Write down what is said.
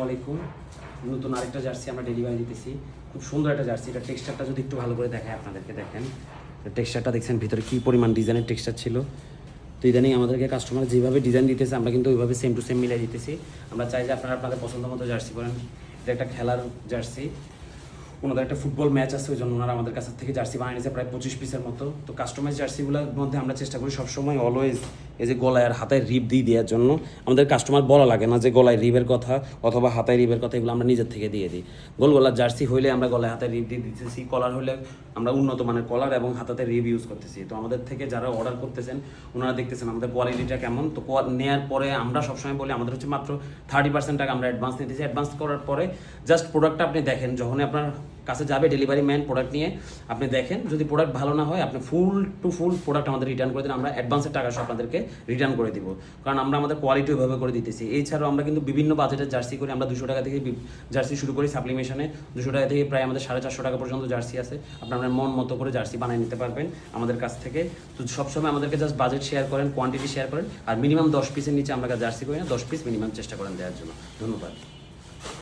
আলাইকুম। নতুন আরেকটা জার্সি আমরা ডেলিভারি দিতেছি। খুব সুন্দর একটা জার্সি। এটা টেক্সচারটা যদি একটু ভালো করে দেখায় আপনাদেরকে, দেখেন টেক্সচারটা দেখছেন ভিতরে কী পরিমাণ ডিজাইনের টেক্সচার ছিল। তো ইদানিং আমাদেরকে কাস্টমার যেভাবে ডিজাইন দিতেছে আমরা কিন্তু ওইভাবে সেম টু সেম মিলাই দিতেছি। আমরা চাই যে আপনারা আপনাদের পছন্দ মতো জার্সি পরেন। এটা একটা খেলার জার্সি, ওনাদের একটা ফুটবল ম্যাচ আছে, ওই জন্য ওনারা আমাদের কাছ থেকে জার্সি বানিয়ে নিয়েছে প্রায় 25 পিসের মতো। তো কাস্টমাইজ জার্সিগুলোর মধ্যে আমরা চেষ্টা করি সবসময় অলওয়েজ এই যে গলায় আর হাতায় রিপ দিয়ে দেওয়ার জন্য। আমাদের কাস্টমার বলা লাগে না যে গলায় রিপের কথা অথবা হাতায় রিপের কথা, এগুলো আমরা নিজের থেকে দিয়ে দিই। গোল গলার জার্সি হইলে আমরা গলায় হাতায় রিপ দিয়ে দিতেছি, কলার হলে আমরা উন্নত মানের কলার এবং হাতাতে রিপ ইউজ করতেছি। তো আমাদের থেকে যারা অর্ডার করতেছেন ওনারা দেখতেছেন আমাদের কোয়ালিটিটা কেমন। তো নেওয়ার পরে আমরা সবসময় বলি আমাদের হচ্ছে মাত্র 30% টাকা আমরা অ্যাডভান্স নিতেছি। অ্যাডভান্স করার পরে জাস্ট প্রোডাক্টটা আপনি দেখেন, যখনই আপনার কাছে যাবে ডেলিভারি ম্যান প্রোডাক্ট নিয়ে, আপনি দেখেন যদি প্রোডাক্ট ভালো না হয় আপনি ফুল টু ফুল প্রোডাক্ট আমাদের রিটার্ন করে দিন। আমরা অ্যাডভান্সের টাকা সব আপনাদেরকে রিটার্ন করে দিব, কারণ আমরা আমাদের কোয়ালিটি ওইভাবে করে দিতেছি। এছাড়াও আমরা কিন্তু বিভিন্ন বাজেটের জার্সি করি। আমরা 200 টাকা থেকে জার্সি শুরু করি, সাপ্লিমেশনে 200 টাকা থেকে প্রায় আমাদের 450 টাকা পর্যন্ত জার্সি আছে। আপনার মন মতো করে জার্সি বানিয়ে নিতে পারবেন আমাদের কাছ থেকে। তো সবসময় আমাদেরকে জাস্ট বাজেট শেয়ার করেন, কোয়ান্টিটি শেয়ার করেন, আর মিনিমাম 10 পিসের নিচে আমরা জার্সি করি না, 10 পিস মিনিমাম চেষ্টা করেন দেওয়ার জন্য। ধন্যবাদ।